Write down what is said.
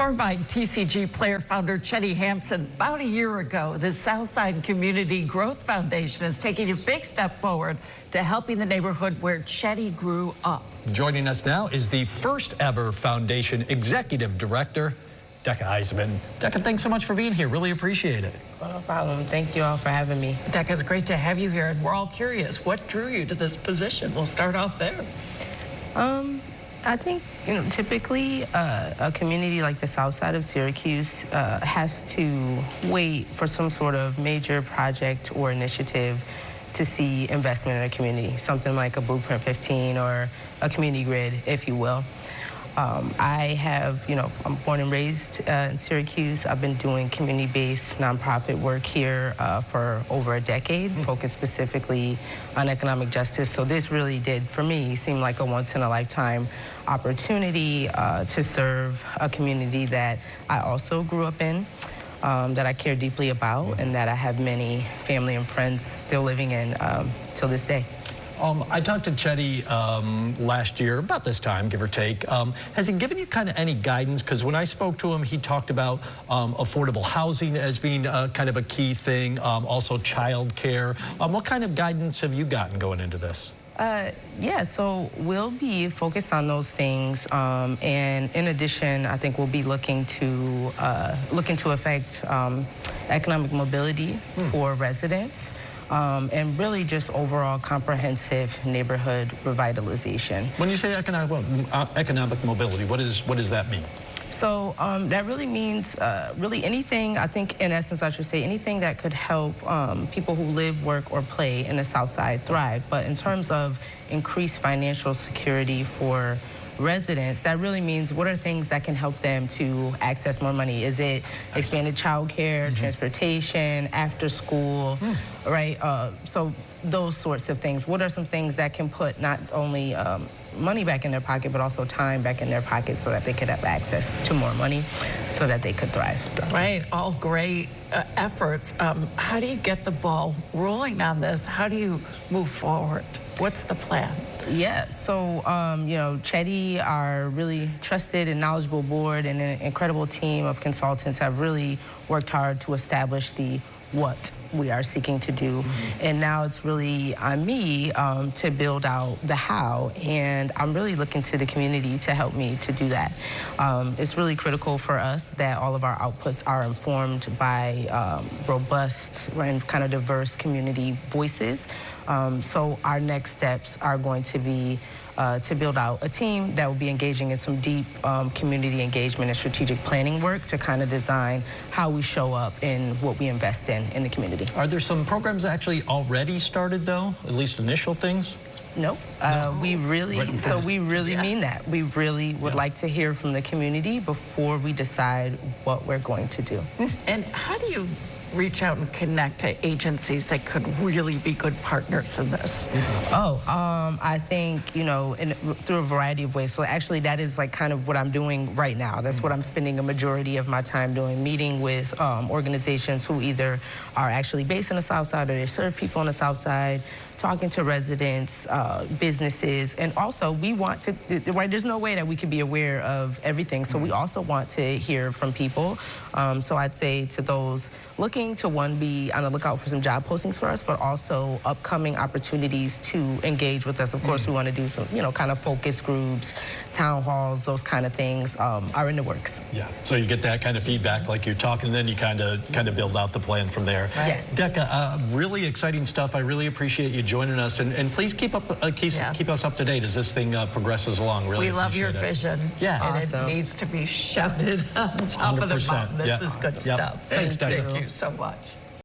Former TCG player founder Chetty Hampson, about a year ago, the Southside Community Growth Foundation is taking a big step forward to helping the neighborhood where Chetty grew up. Joining us now is the first ever foundation executive director, Decca Eisenman. Decca, thanks so much for being here. Really appreciate it. No problem. Thank you all for having me. Decca, it's great to have you here, and we're all curious. What drew you to this position? We'll start off there. I think, typically a community like the south side of Syracuse has to wait for some sort of major project or initiative to see investment in a community, something like a Blueprint 15 or a community grid, if you will. I'm born and raised in Syracuse. I've been doing community-based nonprofit work here for over a decade, focused specifically on economic justice. So this really did, for me, seem like a once-in-a-lifetime opportunity to serve a community that I also grew up in, that I care deeply about, and that I have many family and friends still living in till this day. I talked to Chetty last year, about this time, give or take. Has he given you kind of any guidance? Because when I spoke to him, he talked about affordable housing as being kind of a key thing, also child care. What kind of guidance have you gotten going into this? So we'll be focused on those things, and in addition, I think we'll be looking to affect economic mobility for residents. And really just overall comprehensive neighborhood revitalization. When you say economic mobility, what does that mean? So that really means really anything, I think in essence I should say, anything that could help people who live, work, or play in the South Side thrive. But in terms of increased financial security for residents, that really means what are things that can help them to access more money? Is it expanded child care, transportation, after school, right? So those sorts of things. What are some things that can put not only money back in their pocket, but also time back in their pocket so that they could have access to more money so that they could thrive. Right, all great efforts. How do you get the ball rolling on this? How do you move forward? What's the plan? Yeah, so, Chetty, our really trusted and knowledgeable board and an incredible team of consultants have really worked hard to establish the what we are seeking to do. And now it's really on me to build out the how, and I'm really looking to the community to help me to do that. It's really critical for us that all of our outputs are informed by robust and kind of diverse community voices. So our next steps are going to be to build out a team that will be engaging in some deep community engagement and strategic planning work to kind of design how we show up in what we invest in the community. Are there some programs actually already started, though, at least initial things? No, we really mean that. We really would like to hear from the community before we decide what we're going to do. And how do you reach out and connect to agencies that could really be good partners in this? I think, through a variety of ways. So actually that is like kind of what I'm doing right now. That's what I'm spending a majority of my time doing, meeting with organizations who either are actually based in the South Side or they serve people on the South Side, talking to residents, businesses, and also we want to, there's no way that we could be aware of everything, so we also want to hear from people. So I'd say to those looking to, one, be on the lookout for some job postings for us, but also upcoming opportunities to engage with us. Of course, we want to do some, kind of focus groups, town halls, those kind of things are in the works. Yeah, so you get that kind of feedback like you're talking, and then you kind of build out the plan from there. Yes. Decca, really exciting stuff. I really appreciate you joining us, and please keep us up to date as this thing progresses along. Really, we love your vision. Yeah, and awesome. It needs to be shouted on top of the mountain. This is good stuff. Thanks, Decca. Thank you so much.